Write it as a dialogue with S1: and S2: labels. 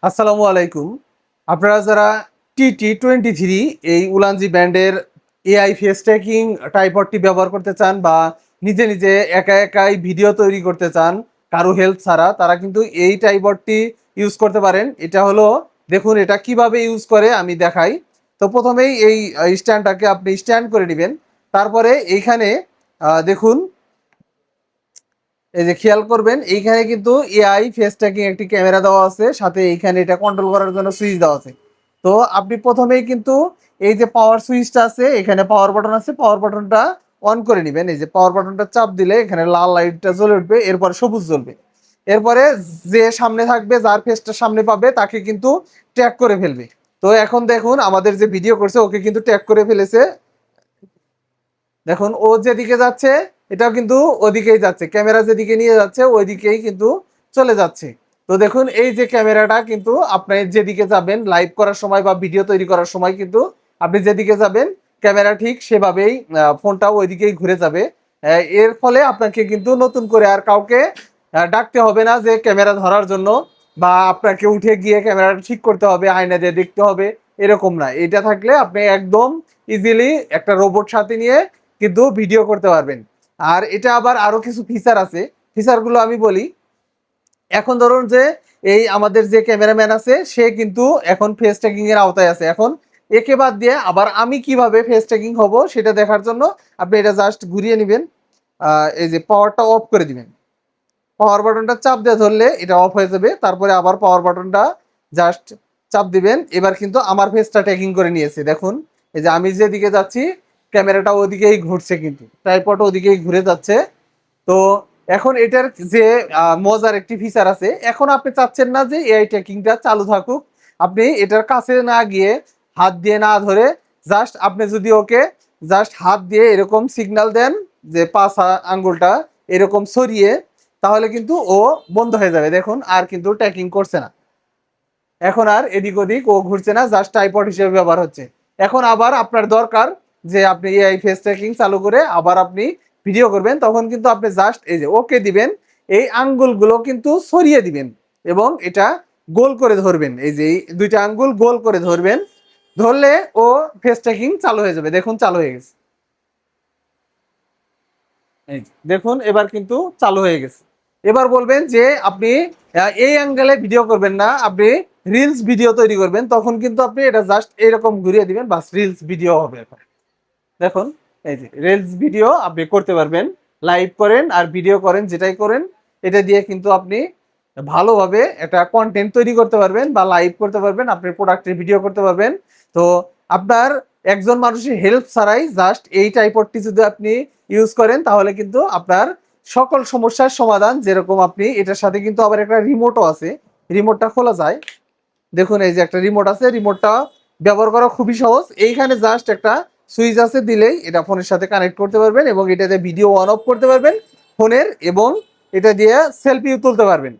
S1: আসসালামু আলাইকুম। আপনারা যারা TT23 এই উলানজি ব্র্যান্ডের এআই ফেস ট্র্যাকিং ট্রাইপডটি ব্যবহার করতে চান বা নিজে নিজে একা একাই ভিডিও তৈরি করতে চান কারো হেল্প ছাড়া, তারা কিন্তু এই ট্রাইপডটি ইউজ করতে পারেন। এটা হলো, দেখুন এটা কিভাবে ইউজ করে আমি দেখাই। তো প্রথমেই এই স্ট্যান্ডটাকে আপনি স্ট্যান্ড করে নেবেন। তারপরে এইখানে দেখুন, এই যে খেয়াল করবেন এইখানে কিন্তু এআই ফেস ট্র্যাকিং একটি ক্যামেরা দেওয়া আছে, সাথে এইখানে এটা কন্ট্রোল করার জন্য সুইচ দেওয়া আছে। তো আপনি প্রথমেই কিন্তু এই যে পাওয়ার সুইচটা আছে, এখানে পাওয়ার বাটন আছে, পাওয়ার বাটনটা অন করে নেবেন। এই যে পাওয়ার বাটনটা চাপ দিলে এখানে লাল লাইটটা জ্বলে উঠবে, এরপর সবুজ জ্বলবে। এরপরে যে সামনে থাকবে, যার ফেসটা সামনে পাবে তাকে কিন্তু ট্যাগ করে ফেলবে। তো এখন দেখুন আমাদের যে ভিডিও করছে ওকে কিন্তু ট্যাগ করে ফেলেছে। দেখুন ও যেদিকে যাচ্ছে এটাও কিন্তু ওদিকেই যাচ্ছে, ক্যামেরা যেদিকে নিয়ে যাচ্ছে ওইদিকেই কিন্তু চলে যাচ্ছে। তো দেখুন এই যে ক্যামেরাটা কিন্তু আপনি যেদিকে যাবেন লাইভ করার সময় বা ভিডিও তৈরি করার সময় কিন্তু আপনি যেদিকে যাবেন ক্যামেরা ঠিক সেভাবেই ফোনটাও ওইদিকেই ঘুরে যাবে। এর ফলে আপনাকে কিন্তু নতুন করে আর কাউকে ডাকতে হবে না যে ক্যামেরা ধরার জন্য, বা আপনাকে উঠে গিয়ে ক্যামেরাটা ঠিক করতে হবে, আয়না দিয়ে দেখতে হবে, এরকম না। এটা থাকলে আপনি একদম ইজিলি একটা রোবট সাথে নিয়ে কিন্তু ভিডিও করতে পারবেন। আর এটা আবার আরো কিছু ফিচার আছে, ফিচারগুলো আমি বলি। এখন ধরুন যে এই আমাদের যে ক্যামেরাম্যান আছে সে কিন্তু এখন ফেস ট্র্যাকিং এর আওতায় আছে। এখন একে বাদ দিয়ে আবার আমি কিভাবে ফেস ট্র্যাকিং হব সেটা দেখার জন্য আপনি এটা জাস্ট ঘুরিয়ে নেবেন, এই যে পাওয়ারটা অফ করে দিবেন। পাওয়ার বাটনটা চাপ দিয়ে ধরলে এটা অফ হয়ে যাবে, তারপরে আবার পাওয়ার বাটনটা জাস্ট চাপ দিবেন। এবার কিন্তু আমার ফেসটা ট্র্যাকিং করে নিয়েছে। দেখুন এই যে আমি যেদিকে যাচ্ছি ক্যামেরাটা ওদিকেই ঘুরছে, কিন্তু ট্রাইপড ওদিকেই ঘুরে যাচ্ছে। তো এখন এটার যে মজার একটি ফিচার আছে, এখন আপনি চাচ্ছেন না যে এআই ট্র্যাকিংটা চালু থাকুক, আপনি এটার কাছে না গিয়ে হাত দিয়ে না ধরে জাস্ট আপনি যদি ওকে জাস্ট হাত দিয়ে এরকম সিগন্যাল দেন যে পাঁচ আঙ্গুলটা এরকম সরিয়ে, তাহলে কিন্তু ও বন্ধ হয়ে যাবে। দেখুন আর কিন্তু ট্র্যাকিং করছে না, এখন আর এদিক ওদিক ও ঘুরছে না, জাস্ট ট্রাইপড হিসেবে ব্যবহার হচ্ছে। এখন আবার আপনার দরকার যে আপনি এআই ফেস ট্র্যাকিং চালু করে আবার আপনি ভিডিও করবেন, তখন কিন্তু আপনি জাস্ট এই যে ওকে দিবেন, এই আঙ্গুলগুলো কিন্তু সরিয়ে দিবেন এবং এটা গোল করে ধরবেন। এই যে এই দুইটা আঙ্গুল গোল করে ধরবেন, ধরলে ও ফেস ট্র্যাকিং চালু হয়ে যাবে। দেখুন চালু হয়ে গেছে, এই দেখুন এবার কিন্তু চালু হয়ে গেছে। এবার বলবেন যে আপনি এই অ্যাঙ্গেলে ভিডিও করবেন না, আপনি রিলস ভিডিও তৈরি করবেন, তখন কিন্তু আপনি এটা জাস্ট এরকম ঘুরিয়ে দিবেন, বাস রিলস ভিডিও হবে এখন। দেখুন এই যে রিলস ভিডিও আপনি করতে পারবেন, লাইভ করেন আর ভিডিও করেন, যেটাই করেন এটা দিয়ে কিন্তু আপনি ভালোভাবে একটা কন্টেন্ট তৈরি করতে পারবেন বা লাইভ করতে পারবেন, আপনি প্রোডাক্টের ভিডিও করতে পারবেন। তো আপনার একজন মানুষের হেল্প ছাড়াই জাস্ট এই টাইপটি যদি আপনি ইউজ করেন তাহলে কিন্তু আপনার সকল সমস্যার সমাধান। যেরকম আপনি এটার সাথে কিন্তু আবার একটা রিমোটও আছে, রিমোটটা খোলা যায়। দেখুন এই যে একটা রিমোট আছে, রিমোটটা ব্যবহার করা খুবই সহজ। এইখানে জাস্ট একটা সুইচ আছে, দিলেই এটা ফোনের সাথে কানেক্ট করতে পারবেন এবং এটাতে ভিডিও অন অফ করতে পারবেন ফোনের, এবং এটা দিয়ে সেলফিও তুলতে পারবেন।